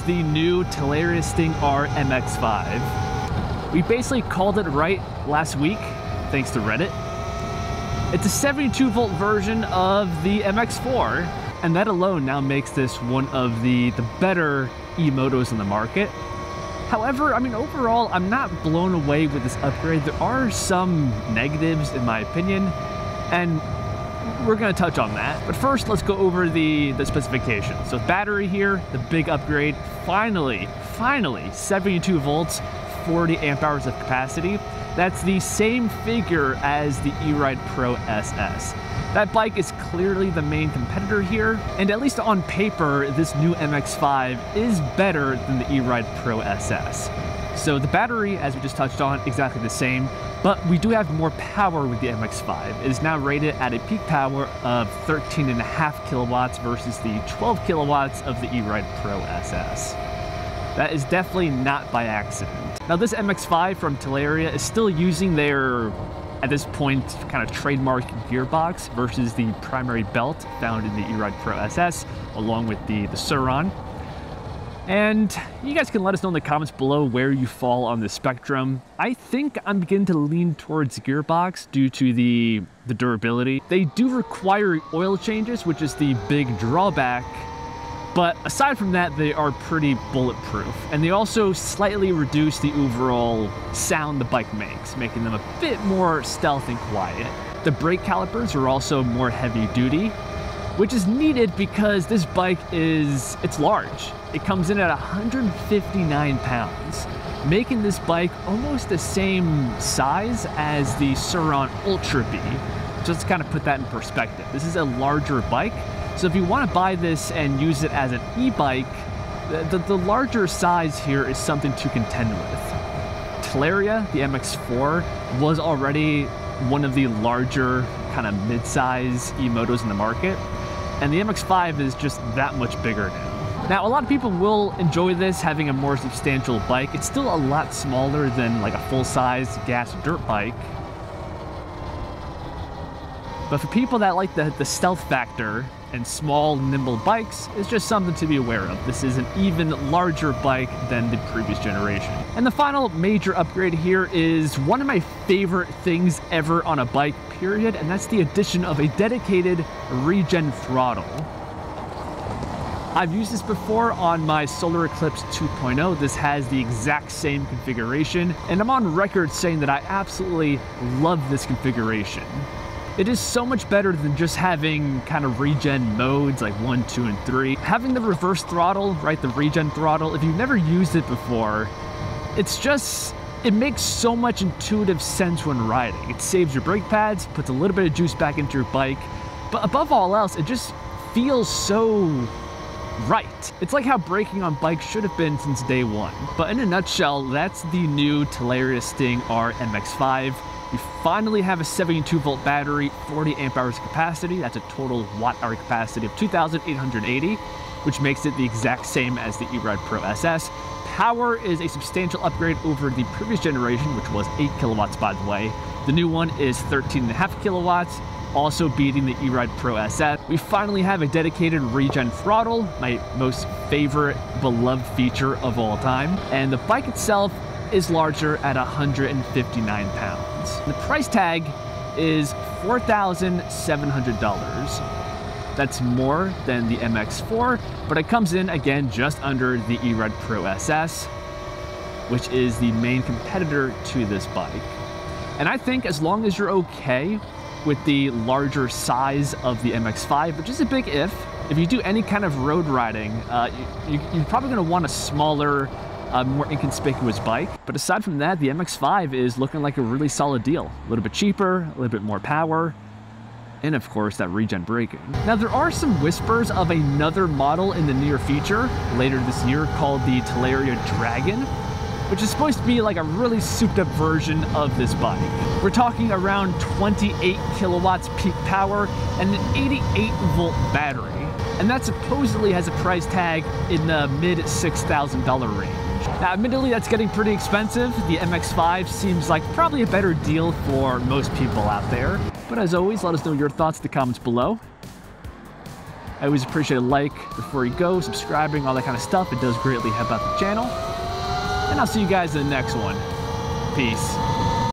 the new Talaria Sting R MX-5. We basically called it right last week, thanks to Reddit. It's a 72 volt version of the MX-4, and that alone now makes this one of the better e-motos in the market. However, I mean, overall, I'm not blown away with this upgrade. There are some negatives, in my opinion, and we're going to touch on that. But first, let's go over the specifications. So battery here, the big upgrade, finally, 72 volts, 40 amp hours of capacity. That's the same figure as the E-Ride Pro SS. That bike is clearly the main competitor here, and at least on paper, this new MX-5 is better than the E-Ride Pro SS. So the battery, as we just touched on, exactly the same, but we do have more power with the MX-5. It is now rated at a peak power of 13.5 kilowatts versus the 12 kilowatts of the E-Ride Pro SS. That is definitely not by accident. Now this MX-5 from Talaria is still using their, at this point, kind of trademark gearbox versus the primary belt found in the E-Ride Pro SS, along with the Sur-Ron. And you guys can let us know in the comments below where you fall on the spectrum. I think I'm beginning to lean towards gearbox due to the durability. They do require oil changes, which is the big drawback. But aside from that, they are pretty bulletproof. And they also slightly reduce the overall sound the bike makes, making them a bit more stealth and quiet. The brake calipers are also more heavy duty, which is needed because this bike it's large. It comes in at 159 pounds, making this bike almost the same size as the Sur-Ron Ultra B. Just to kind of put that in perspective. This is a larger bike. So if you want to buy this and use it as an e-bike, the larger size here is something to contend with. Talaria, the MX-4, was already one of the larger kind of mid-size e-motos in the market, and the MX-5 is just that much bigger now. Now, a lot of people will enjoy this having a more substantial bike. It's still a lot smaller than like a full-size gas dirt bike. But for people that like the stealth factor and small, nimble bikes, it's just something to be aware of. This is an even larger bike than the previous generation. And the final major upgrade here is one of my favorite things ever on a bike, period, and that's the addition of a dedicated regen throttle. I've used this before on my Solar Eclipse 2.0. This has the exact same configuration, and I'm on record saying that I absolutely love this configuration. It is so much better than just having kind of regen modes like 1, 2, and 3. Having the reverse throttle, right, the regen throttle, if you've never used it before, it makes so much intuitive sense when riding. It saves your brake pads, puts a little bit of juice back into your bike, but above all else, it just feels so right. It's like how braking on bikes should have been since day one. But in a nutshell, that's the new Talaria Sting R MX-5. We finally have a 72 volt battery, 40 amp hours of capacity. That's a total watt hour capacity of 2,880, which makes it the exact same as the E-Ride Pro SS. Power is a substantial upgrade over the previous generation, which was 8 kilowatts by the way. The new one is 13.5 kilowatts, also beating the E-Ride Pro SS. We finally have a dedicated regen throttle, my most favorite beloved feature of all time. And the bike itself is larger at 159 pounds. The price tag is $4,700. That's more than the MX-4, but it comes in again just under the E-Ride Pro SS, which is the main competitor to this bike. And I think as long as you're okay with the larger size of the MX-5, which is a big if you do any kind of road riding, you're probably going to want a smaller, more inconspicuous bike. But aside from that, the MX-5 is looking like a really solid deal. A little bit cheaper, a little bit more power, and of course that regen braking. Now there are some whispers of another model in the near future, later this year, called the Talaria Dragon, which is supposed to be like a really souped up version of this bike. We're talking around 28 kilowatts peak power and an 88 volt battery. And that supposedly has a price tag in the mid $6,000 range. Now, admittedly, that's getting pretty expensive. The MX-5 seems like probably a better deal for most people out there. But as always, let us know your thoughts in the comments below. I always appreciate a like before you go, subscribing, all that kind of stuff. It does greatly help out the channel. And I'll see you guys in the next one. Peace.